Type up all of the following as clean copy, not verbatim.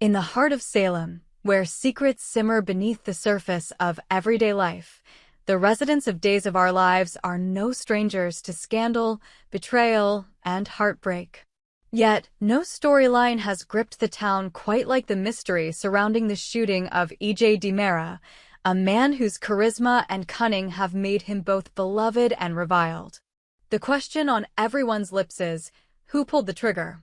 In the heart of Salem, where secrets simmer beneath the surface of everyday life, the residents of Days of Our Lives are no strangers to scandal, betrayal, and heartbreak. Yet, no storyline has gripped the town quite like the mystery surrounding the shooting of E.J. DiMera, a man whose charisma and cunning have made him both beloved and reviled. The question on everyone's lips is, who pulled the trigger?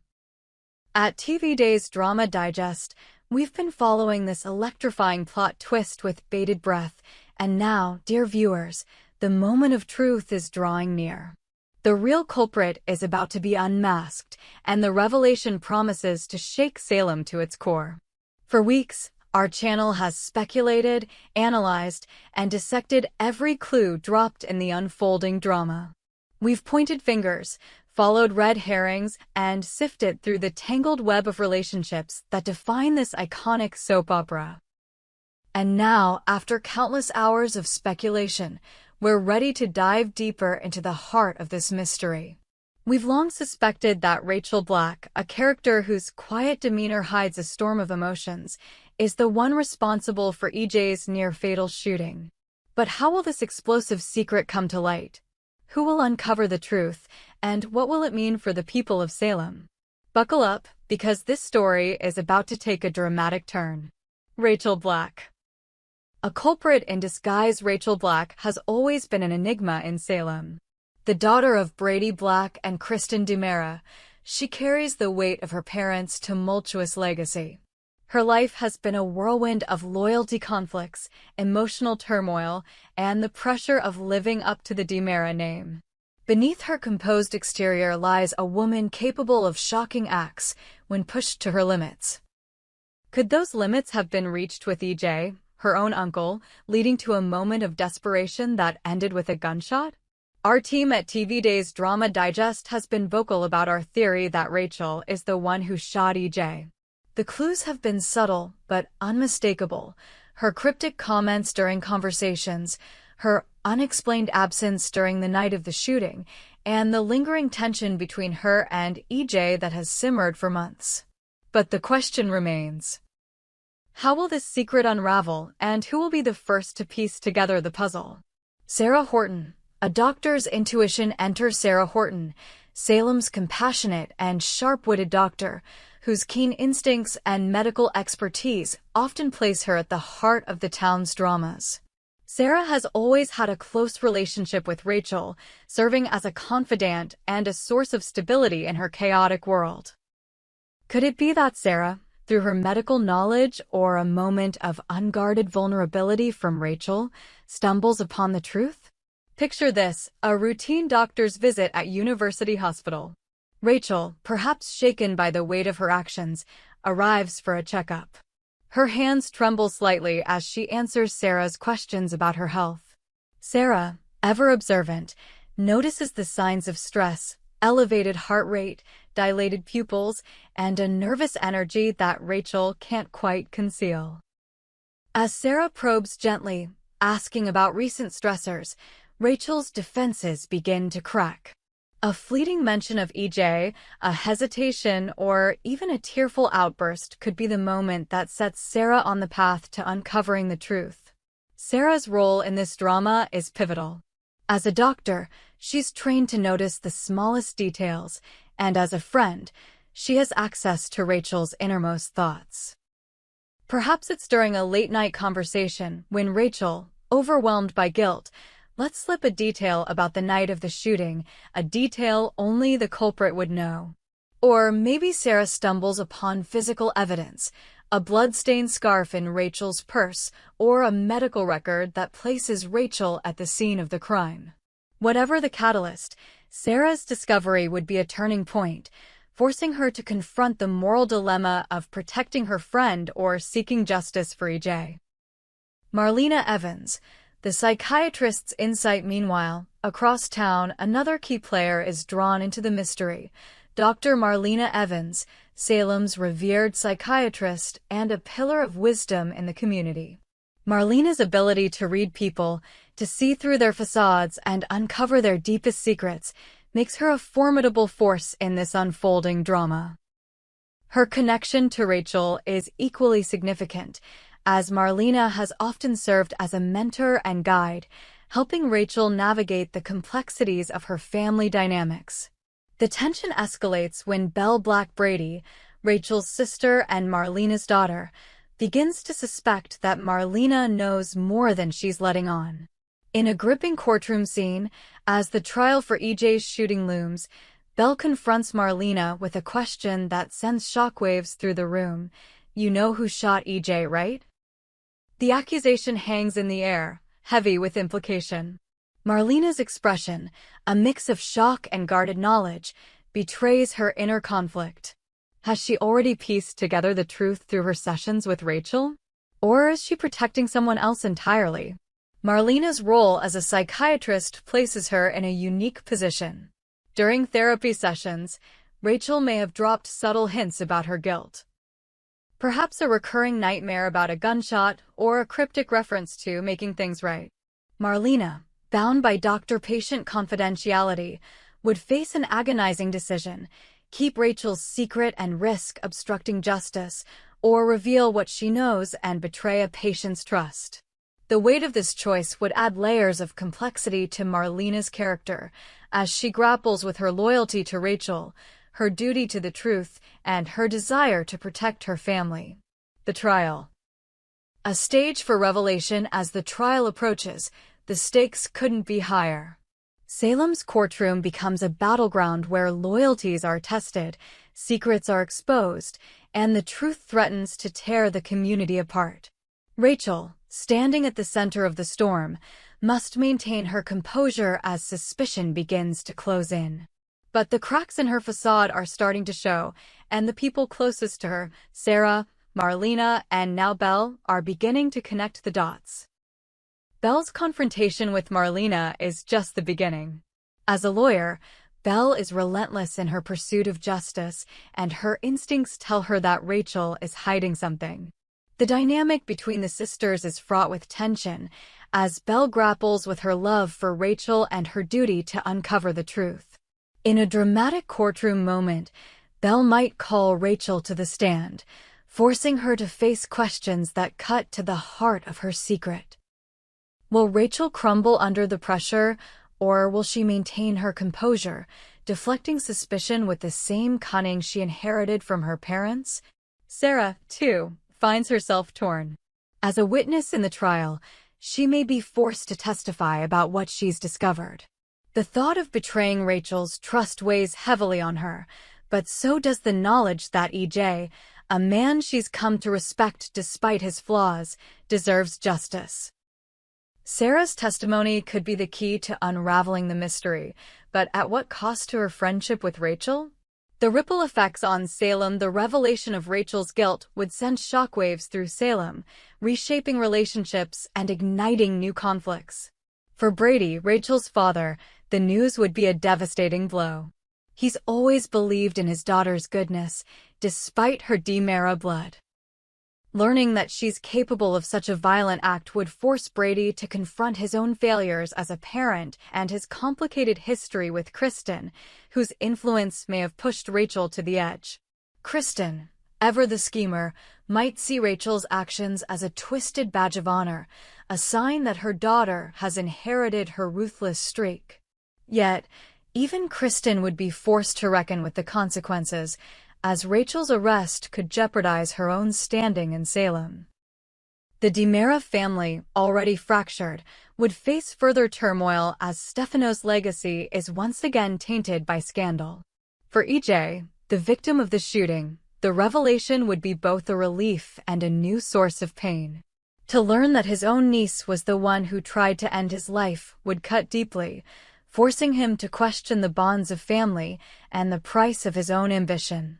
At TV Days Drama Digest, we've been following this electrifying plot twist with bated breath, and now, dear viewers, the moment of truth is drawing near. The real culprit is about to be unmasked, and the revelation promises to shake Salem to its core. For weeks, our channel has speculated, analyzed, and dissected every clue dropped in the unfolding drama. We've pointed fingers, followed red herrings, and sifted through the tangled web of relationships that define this iconic soap opera. And now, after countless hours of speculation, we're ready to dive deeper into the heart of this mystery. We've long suspected that Rachel Black, a character whose quiet demeanor hides a storm of emotions, is the one responsible for EJ's near-fatal shooting. But how will this explosive secret come to light? Who will uncover the truth, and what will it mean for the people of Salem? Buckle up, because this story is about to take a dramatic turn. Rachel Black. A culprit in disguise, Rachel Black has always been an enigma in Salem. The daughter of Brady Black and Kristen DiMera, she carries the weight of her parents' tumultuous legacy. Her life has been a whirlwind of loyalty conflicts, emotional turmoil, and the pressure of living up to the DiMera name. Beneath her composed exterior lies a woman capable of shocking acts when pushed to her limits. Could those limits have been reached with EJ, her own uncle, leading to a moment of desperation that ended with a gunshot? Our team at TV Days Drama Digest has been vocal about our theory that Rachel is the one who shot EJ. The clues have been subtle but unmistakable. Her cryptic comments during conversations, her unexplained absence during the night of the shooting, and the lingering tension between her and EJ that has simmered for months. But the question remains: how will this secret unravel, and who will be the first to piece together the puzzle? Sarah Horton. A doctor's intuition enters Sarah Horton, Salem's compassionate and sharp-witted doctor, whose keen instincts and medical expertise often place her at the heart of the town's dramas. Sarah has always had a close relationship with Rachel, serving as a confidant and a source of stability in her chaotic world. Could it be that Sarah, through her medical knowledge or a moment of unguarded vulnerability from Rachel, stumbles upon the truth? Picture this: a routine doctor's visit at University Hospital. Rachel, perhaps shaken by the weight of her actions, arrives for a checkup. Her hands tremble slightly as she answers Sarah's questions about her health. Sarah, ever observant, notices the signs of stress, elevated heart rate, dilated pupils, and a nervous energy that Rachel can't quite conceal. As Sarah probes gently, asking about recent stressors, Rachel's defenses begin to crack. A fleeting mention of EJ, a hesitation, or even a tearful outburst could be the moment that sets Sarah on the path to uncovering the truth. Sarah's role in this drama is pivotal. As a doctor, she's trained to notice the smallest details, and as a friend, she has access to Rachel's innermost thoughts. Perhaps it's during a late-night conversation when Rachel, overwhelmed by guilt, lets slip a detail about the night of the shooting, a detail only the culprit would know. Or maybe Sarah stumbles upon physical evidence, a blood-stained scarf in Rachel's purse, or a medical record that places Rachel at the scene of the crime. Whatever the catalyst, Sarah's discovery would be a turning point, forcing her to confront the moral dilemma of protecting her friend or seeking justice for EJ. Marlena Evans. The psychiatrist's insight. Meanwhile, across town, another key player is drawn into the mystery: Dr. Marlena Evans, Salem's revered psychiatrist and a pillar of wisdom in the community. Marlena's ability to read people, to see through their facades and uncover their deepest secrets, makes her a formidable force in this unfolding drama. Her connection to Rachel is equally significant, as Marlena has often served as a mentor and guide, helping Rachel navigate the complexities of her family dynamics. The tension escalates when Belle Black Brady, Rachel's sister and Marlena's daughter, begins to suspect that Marlena knows more than she's letting on. In a gripping courtroom scene, as the trial for EJ's shooting looms, Belle confronts Marlena with a question that sends shockwaves through the room. "You know who shot EJ, right?" The accusation hangs in the air, heavy with implication. Marlena's expression, a mix of shock and guarded knowledge, betrays her inner conflict. Has she already pieced together the truth through her sessions with Rachel? Or is she protecting someone else entirely? Marlena's role as a psychiatrist places her in a unique position. During therapy sessions, Rachel may have dropped subtle hints about her guilt. Perhaps a recurring nightmare about a gunshot or a cryptic reference to making things right. Marlena, bound by doctor-patient confidentiality, would face an agonizing decision: keep Rachel's secret and risk obstructing justice, or reveal what she knows and betray a patient's trust. The weight of this choice would add layers of complexity to Marlena's character, as she grapples with her loyalty to Rachel, her duty to the truth, and her desire to protect her family. The trial. A stage for revelation. As the trial approaches, the stakes couldn't be higher. Salem's courtroom becomes a battleground where loyalties are tested, secrets are exposed, and the truth threatens to tear the community apart. Rachel, standing at the center of the storm, must maintain her composure as suspicion begins to close in. But the cracks in her facade are starting to show, and the people closest to her, Sarah, Marlena, and now Belle, are beginning to connect the dots. Belle's confrontation with Marlena is just the beginning. As a lawyer, Belle is relentless in her pursuit of justice, and her instincts tell her that Rachel is hiding something. The dynamic between the sisters is fraught with tension, as Belle grapples with her love for Rachel and her duty to uncover the truth. In a dramatic courtroom moment, Belle might call Rachel to the stand, forcing her to face questions that cut to the heart of her secret. Will Rachel crumble under the pressure, or will she maintain her composure, deflecting suspicion with the same cunning she inherited from her parents? Sarah, too, finds herself torn. As a witness in the trial, she may be forced to testify about what she's discovered. The thought of betraying Rachel's trust weighs heavily on her, but so does the knowledge that EJ, a man she's come to respect despite his flaws, deserves justice. Sarah's testimony could be the key to unraveling the mystery, but at what cost to her friendship with Rachel? The ripple effects on Salem. The revelation of Rachel's guilt would send shockwaves through Salem, reshaping relationships and igniting new conflicts. For Brady, Rachel's father, the news would be a devastating blow. He's always believed in his daughter's goodness, despite her DiMera blood. Learning that she's capable of such a violent act would force Brady to confront his own failures as a parent and his complicated history with Kristen, whose influence may have pushed Rachel to the edge. Kristen, ever the schemer, might see Rachel's actions as a twisted badge of honor, a sign that her daughter has inherited her ruthless streak. Yet, even Kristen would be forced to reckon with the consequences, as Rachel's arrest could jeopardize her own standing in Salem. The DiMera family, already fractured, would face further turmoil as Stefano's legacy is once again tainted by scandal. For EJ, the victim of the shooting, the revelation would be both a relief and a new source of pain. To learn that his own niece was the one who tried to end his life would cut deeply, forcing him to question the bonds of family and the price of his own ambition.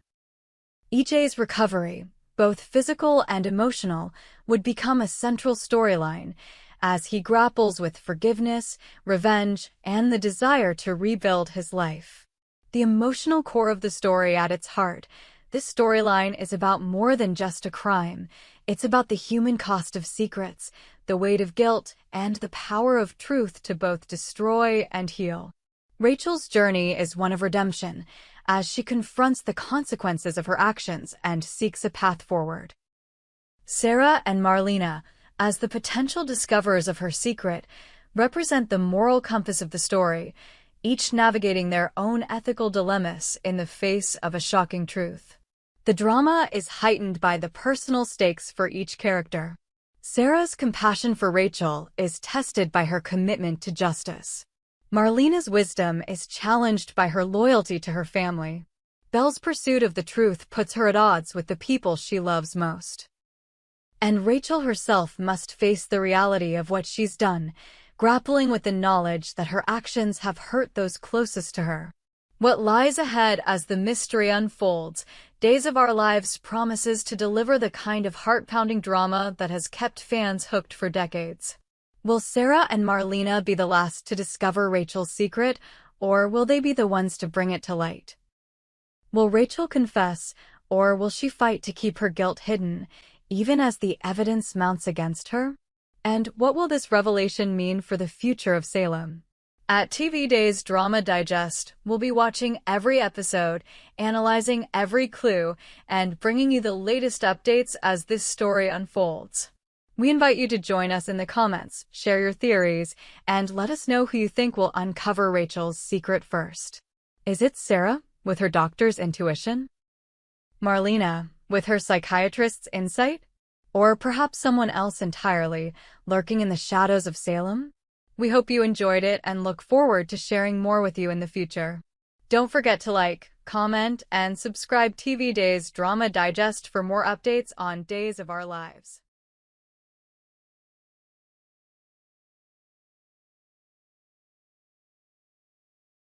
EJ's recovery, both physical and emotional, would become a central storyline as he grapples with forgiveness, revenge, and the desire to rebuild his life. The emotional core of the story at its heart, this storyline is about more than just a crime. It's about the human cost of secrets, the weight of guilt, and the power of truth to both destroy and heal. Rachel's journey is one of redemption, as she confronts the consequences of her actions and seeks a path forward. Sarah and Marlena, as the potential discoverers of her secret, represent the moral compass of the story, each navigating their own ethical dilemmas in the face of a shocking truth. The drama is heightened by the personal stakes for each character. Sarah's compassion for Rachel is tested by her commitment to justice. Marlena's wisdom is challenged by her loyalty to her family. Belle's pursuit of the truth puts her at odds with the people she loves most. And Rachel herself must face the reality of what she's done, grappling with the knowledge that her actions have hurt those closest to her. What lies ahead as the mystery unfolds, Days of Our Lives promises to deliver the kind of heart-pounding drama that has kept fans hooked for decades. Will Sarah and Marlena be the last to discover Rachel's secret, or will they be the ones to bring it to light? Will Rachel confess, or will she fight to keep her guilt hidden, even as the evidence mounts against her? And what will this revelation mean for the future of Salem? At TV Days Drama Digest, we'll be watching every episode, analyzing every clue, and bringing you the latest updates as this story unfolds. We invite you to join us in the comments, share your theories, and let us know who you think will uncover Rachel's secret first. Is it Sarah, with her doctor's intuition? Marlena, with her psychiatrist's insight? Or perhaps someone else entirely, lurking in the shadows of Salem? We hope you enjoyed it and look forward to sharing more with you in the future. Don't forget to like, comment, and subscribe TV Days Drama Digest for more updates on Days of Our Lives.